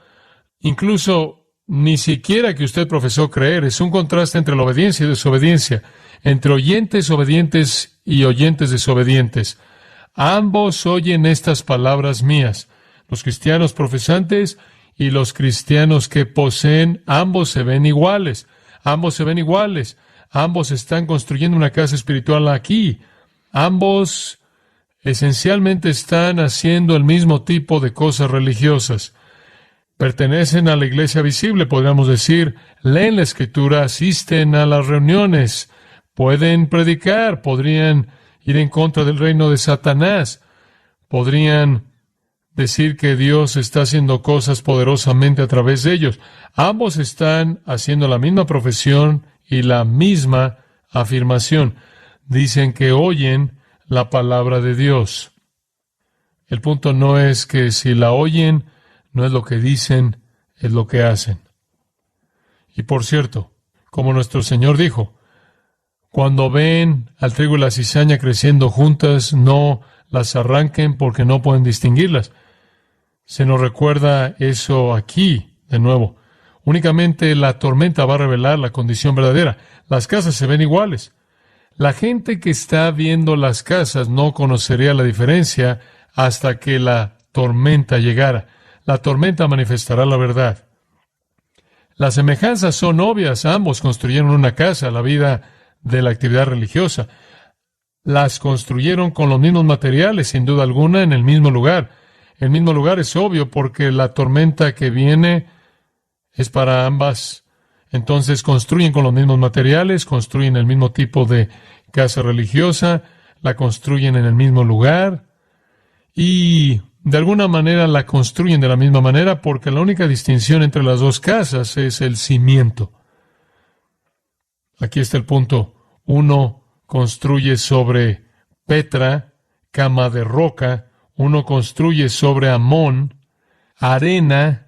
Incluso ni siquiera que usted profesó creer. Es un contraste entre la obediencia y desobediencia. Entre oyentes obedientes y oyentes desobedientes. Ambos oyen estas palabras mías. Los cristianos profesantes y los cristianos que poseen, ambos se ven iguales. Ambos se ven iguales. Ambos están construyendo una casa espiritual aquí. Ambos esencialmente están haciendo el mismo tipo de cosas religiosas. Pertenecen a la iglesia visible, podríamos decir. Leen la Escritura, asisten a las reuniones, pueden predicar, podrían ir en contra del reino de Satanás, podrían decir que Dios está haciendo cosas poderosamente a través de ellos. Ambos están haciendo la misma profesión y la misma afirmación. Dicen que oyen la palabra de Dios. El punto no es que si la oyen, no es lo que dicen, es lo que hacen. Y por cierto, como nuestro Señor dijo, Cuando ven al trigo y la cizaña creciendo juntas, no las arranquen porque no pueden distinguirlas. Se nos recuerda eso aquí, de nuevo. Únicamente la tormenta va a revelar la condición verdadera. Las casas se ven iguales. La gente que está viendo las casas no conocería la diferencia hasta que la tormenta llegara. La tormenta manifestará la verdad. Las semejanzas son obvias. Ambos construyeron una casa, la vida de la actividad religiosa. Las construyeron con los mismos materiales, sin duda alguna, en el mismo lugar. El mismo lugar es obvio porque la tormenta que viene es para ambas. Entonces construyen con los mismos materiales, construyen el mismo tipo de casa religiosa, la construyen en el mismo lugar y de alguna manera la construyen de la misma manera porque la única distinción entre las dos casas es el cimiento. Aquí está el punto. Uno construye sobre Petra, cama de roca. Uno construye sobre Amón, arena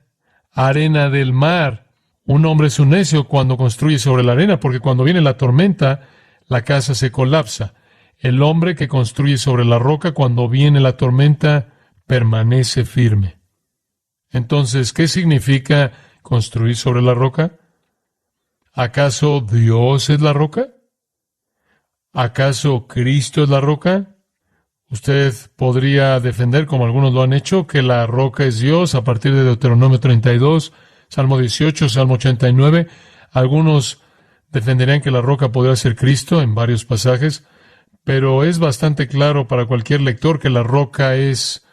del mar. Un hombre es un necio cuando construye sobre la arena, porque cuando viene la tormenta, la casa se colapsa. El hombre que construye sobre la roca, cuando viene la tormenta, permanece firme. Entonces, ¿qué significa construir sobre la roca? ¿Acaso Dios es la roca? ¿Acaso Cristo es la roca? Usted podría defender, como algunos lo han hecho, que la roca es Dios a partir de Deuteronomio 32, Salmo 18, Salmo 89. Algunos defenderían que la roca podría ser Cristo en varios pasajes, pero es bastante claro para cualquier lector que la roca es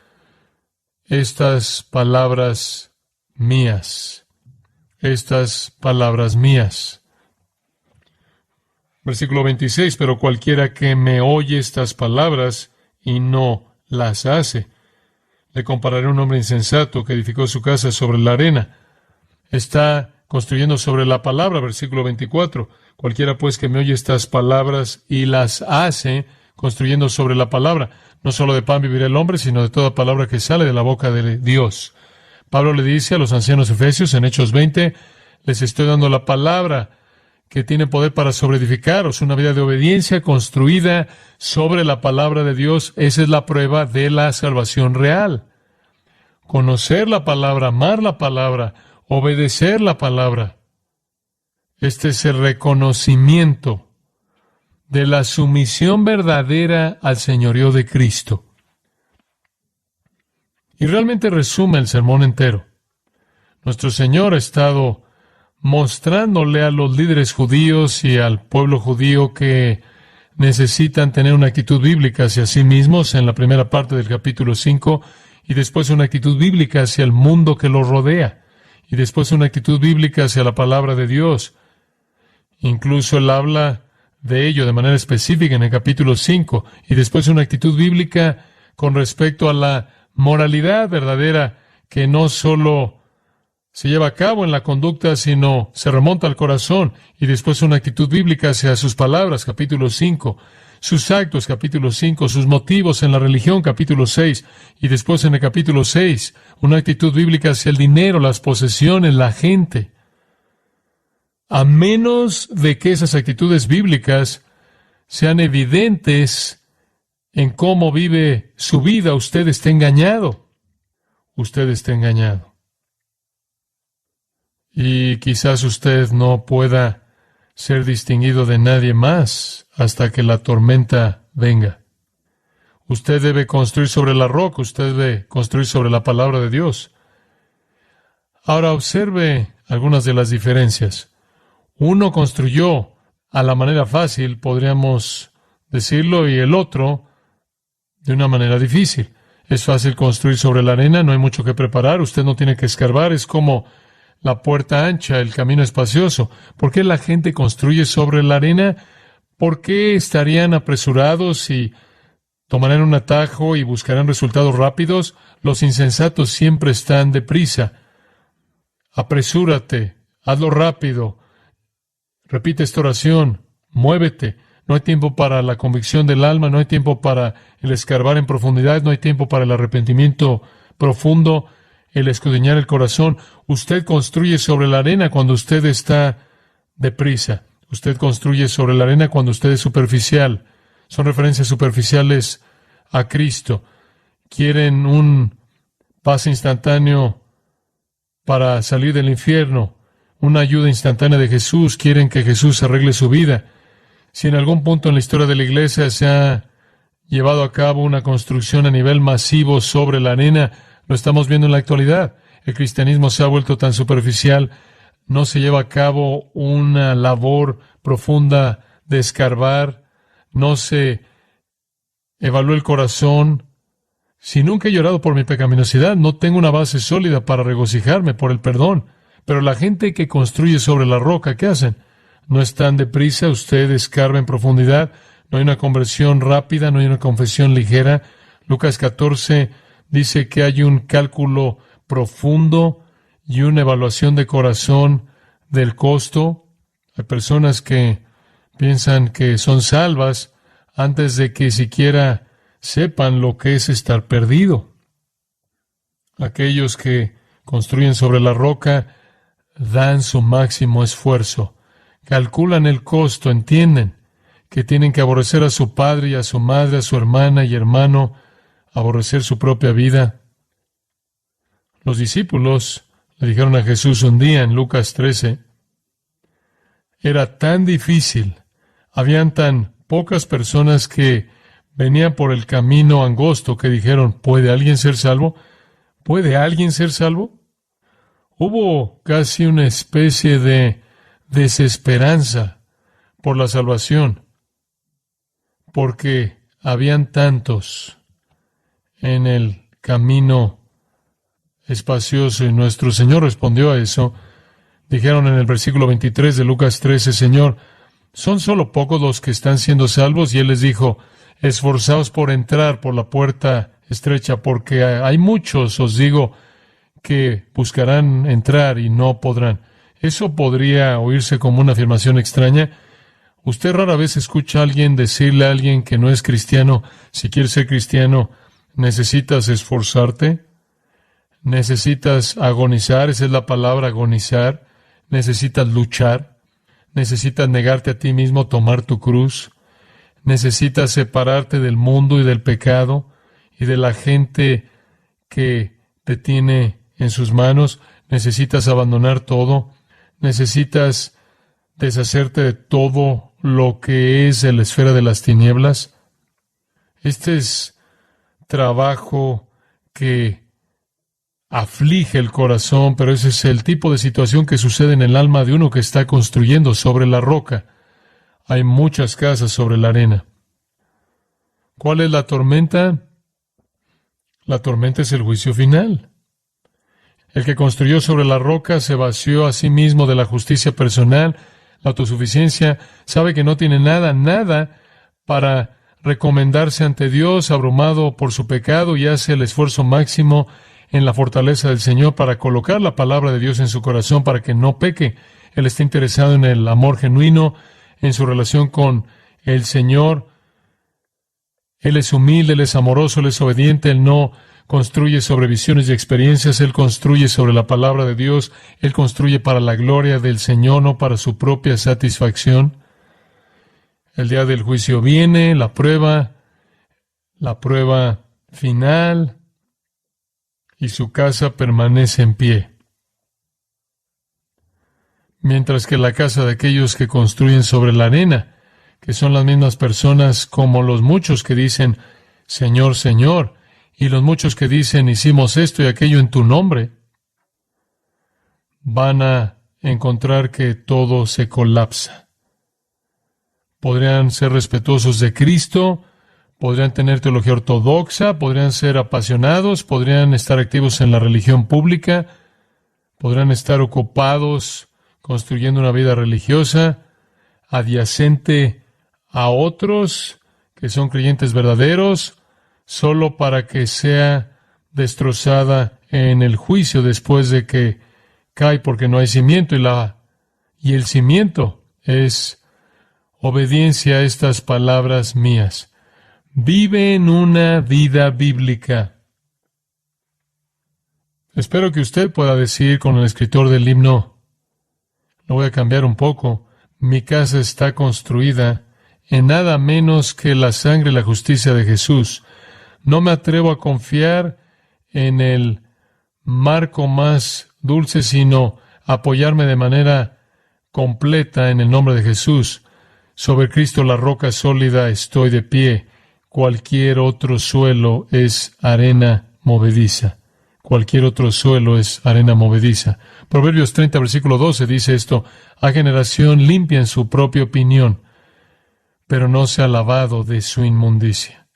estas palabras mías. Estas palabras mías. Versículo 26, pero cualquiera que me oye estas palabras y no las hace, le compararé a un hombre insensato que edificó su casa sobre la arena. Está construyendo sobre la palabra, versículo 24. Cualquiera pues que me oye estas palabras y las hace, construyendo sobre la palabra. No solo de pan vivirá el hombre, sino de toda palabra que sale de la boca de Dios. Pablo le dice a los ancianos efesios en Hechos 20, les estoy dando la palabra que tiene poder para sobreedificaros, una vida de obediencia construida sobre la palabra de Dios. Esa es la prueba de la salvación real. Conocer la palabra, amar la palabra, obedecer la palabra. Este es el reconocimiento de la sumisión verdadera al señorío de Cristo. Y realmente resume el sermón entero. Nuestro Señor ha estado mostrándole a los líderes judíos y al pueblo judío que necesitan tener una actitud bíblica hacia sí mismos en la primera parte del capítulo 5, y después una actitud bíblica hacia el mundo que los rodea, y después una actitud bíblica hacia la palabra de Dios. Incluso él habla de ello de manera específica en el capítulo 5, y después una actitud bíblica con respecto a la moralidad verdadera que no solo se lleva a cabo en la conducta, sino se remonta al corazón, y después una actitud bíblica hacia sus palabras, capítulo 5, sus actos, capítulo 5, sus motivos en la religión, capítulo 6, y después en el capítulo 6, una actitud bíblica hacia el dinero, las posesiones, la gente. A menos de que esas actitudes bíblicas sean evidentes en cómo vive su vida, usted está engañado. Usted está engañado. Y quizás usted no pueda ser distinguido de nadie más hasta que la tormenta venga. Usted debe construir sobre la roca, usted debe construir sobre la palabra de Dios. Ahora observe algunas de las diferencias. Uno construyó a la manera fácil, podríamos decirlo, y el otro de una manera difícil. Es fácil construir sobre la arena, no hay mucho que preparar, usted no tiene que escarbar, es como la puerta ancha, el camino espacioso. ¿Por qué la gente construye sobre la arena? ¿Por qué estarían apresurados y tomarán un atajo y buscarán resultados rápidos? Los insensatos siempre están deprisa. Apresúrate, hazlo rápido. Repite esta oración, muévete. No hay tiempo para la convicción del alma, no hay tiempo para el escarbar en profundidad, no hay tiempo para el arrepentimiento profundo, el escudriñar el corazón. Usted construye sobre la arena cuando usted está deprisa. Usted construye sobre la arena cuando usted es superficial. Son referencias superficiales a Cristo. Quieren un pase instantáneo para salir del infierno, una ayuda instantánea de Jesús. Quieren que Jesús arregle su vida. Si en algún punto en la historia de la iglesia se ha llevado a cabo una construcción a nivel masivo sobre la arena, lo estamos viendo en la actualidad. El cristianismo se ha vuelto tan superficial. No se lleva a cabo una labor profunda de escarbar. No se evalúa el corazón. Si nunca he llorado por mi pecaminosidad, no tengo una base sólida para regocijarme por el perdón. Pero la gente que construye sobre la roca, ¿qué hacen? No están deprisa, usted escarba en profundidad. No hay una conversión rápida, no hay una confesión ligera. Lucas 14 dice que hay un cálculo profundo y una evaluación de corazón del costo. Hay personas que piensan que son salvas antes de que siquiera sepan lo que es estar perdido. Aquellos que construyen sobre la roca dan su máximo esfuerzo, calculan el costo, entienden que tienen que aborrecer a su padre y a su madre, a su hermana y hermano, aborrecer su propia vida. Los discípulos le dijeron a Jesús un día en Lucas 13, era tan difícil, habían tan pocas personas que venían por el camino angosto que dijeron, ¿puede alguien ser salvo? ¿Puede alguien ser salvo? Hubo casi una especie de desesperanza por la salvación, porque habían tantos en el camino espacioso, y nuestro Señor respondió a eso. Dijeron en el versículo 23 de Lucas 13, Señor, ¿son solo pocos los que están siendo salvos? Y Él les dijo, esforzaos por entrar por la puerta estrecha, porque hay muchos, os digo, que buscarán entrar y no podrán. Eso podría oírse como una afirmación extraña. Usted rara vez escucha a alguien decirle a alguien que no es cristiano, si quieres ser cristiano, necesitas esforzarte, necesitas agonizar, esa es la palabra, agonizar, necesitas luchar, necesitas negarte a ti mismo, tomar tu cruz, necesitas separarte del mundo y del pecado y de la gente que te tiene en sus manos, necesitas abandonar todo, necesitas deshacerte de todo lo que es de la esfera de las tinieblas. Este es trabajo que aflige el corazón, pero ese es el tipo de situación que sucede en el alma de uno que está construyendo sobre la roca. Hay muchas casas sobre la arena. ¿Cuál es la tormenta? La tormenta es el juicio final. El que construyó sobre la roca se vació a sí mismo de la justicia personal, la autosuficiencia, sabe que no tiene nada para recomendarse ante Dios, abrumado por su pecado, y hace el esfuerzo máximo en la fortaleza del Señor para colocar la palabra de Dios en su corazón para que no peque. Él está interesado en el amor genuino, en su relación con el Señor. Él es humilde, Él es amoroso, Él es obediente, Él no construye sobre visiones y experiencias, Él construye sobre la palabra de Dios, Él construye para la gloria del Señor, no para su propia satisfacción. El día del juicio viene, la prueba final, y su casa permanece en pie. Mientras que la casa de aquellos que construyen sobre la arena, que son las mismas personas como los muchos que dicen, Señor, Señor, y los muchos que dicen, hicimos esto y aquello en tu nombre, van a encontrar que todo se colapsa. Podrían ser respetuosos de Cristo, podrían tener teología ortodoxa, podrían ser apasionados, podrían estar activos en la religión pública, podrían estar ocupados construyendo una vida religiosa adyacente a otros que son creyentes verdaderos, solo para que sea destrozada en el juicio después de que cae porque no hay cimiento, y el cimiento es obediencia a estas palabras mías. Vive en una vida bíblica. Espero que usted pueda decir con el escritor del himno, lo voy a cambiar un poco, Mi casa está construida en nada menos que la sangre y la justicia de Jesús. No me atrevo a confiar en el marco más dulce, sino apoyarme de manera completa en el nombre de Jesús. Sobre Cristo, la roca sólida, estoy de pie. Cualquier otro suelo es arena movediza. Cualquier otro suelo es arena movediza. Proverbios 30, versículo 12 dice esto: a generación limpia en su propia opinión, pero no se ha lavado de su inmundicia.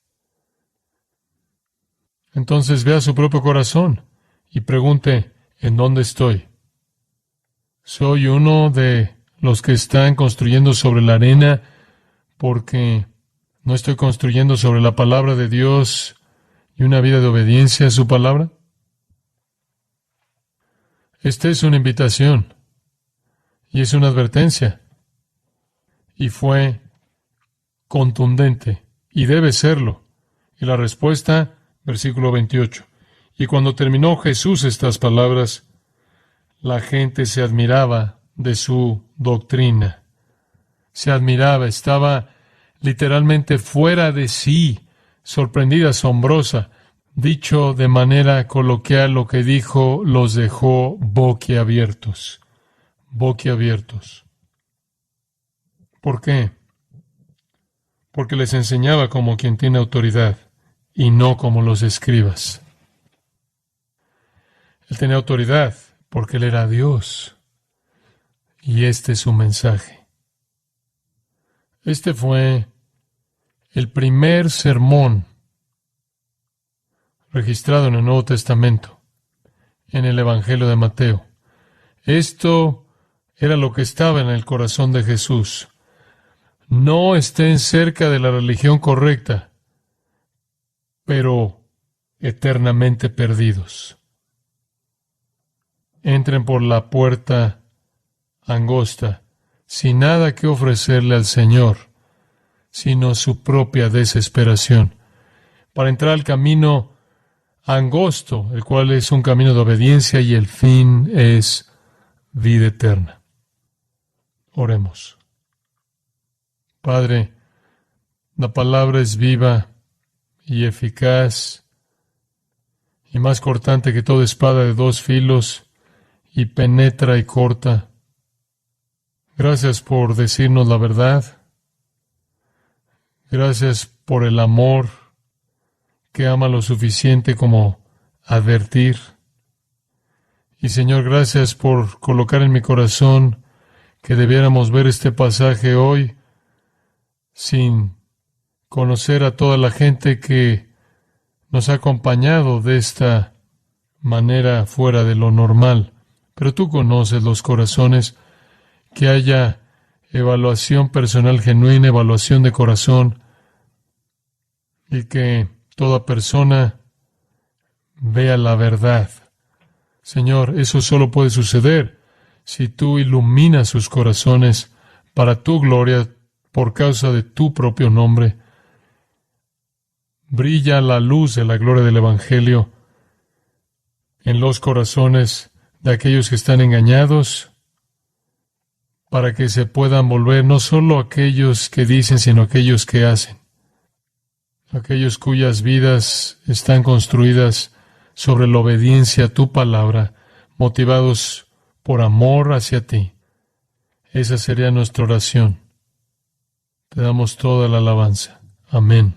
Entonces vea su propio corazón y pregunte: ¿en dónde estoy? ¿Soy uno de los que están construyendo sobre la arena porque no estoy construyendo sobre la palabra de Dios y una vida de obediencia a su palabra? Esta es una invitación y es una advertencia, y fue contundente, y debe serlo. Y la respuesta, versículo 28. Y cuando terminó Jesús estas palabras, la gente se admiraba de su doctrina. Se admiraba, estaba literalmente fuera de sí, sorprendida, asombrosa. Dicho de manera coloquial, lo que dijo los dejó boquiabiertos. Boquiabiertos. ¿Por qué? Porque les enseñaba como quien tiene autoridad y no como los escribas. Él tenía autoridad porque él era Dios. Y este es su mensaje. Este fue el primer sermón registrado en el Nuevo Testamento, en el Evangelio de Mateo. Esto era lo que estaba en el corazón de Jesús. No estén cerca de la religión correcta, pero eternamente perdidos. Entren por la puerta angosta, sin nada que ofrecerle al Señor, sino su propia desesperación, para entrar al camino angosto, el cual es un camino de obediencia y el fin es vida eterna. Oremos. Padre, la palabra es viva y eficaz y más cortante que toda espada de dos filos, y penetra y corta. Gracias por decirnos la verdad. Gracias por el amor que ama lo suficiente como advertir. Y Señor, gracias por colocar en mi corazón que debiéramos ver este pasaje hoy sin conocer a toda la gente que nos ha acompañado de esta manera fuera de lo normal. Pero tú conoces los corazones, que haya evaluación personal genuina, evaluación de corazón, y que toda persona vea la verdad. Señor, eso solo puede suceder si tú iluminas sus corazones para tu gloria, por causa de tu propio nombre. Brilla la luz de la gloria del Evangelio en los corazones de aquellos que están engañados, para que se puedan volver no solo aquellos que dicen, sino aquellos que hacen. Aquellos cuyas vidas están construidas sobre la obediencia a tu palabra, motivados por amor hacia ti. Esa sería nuestra oración. Te damos toda la alabanza. Amén.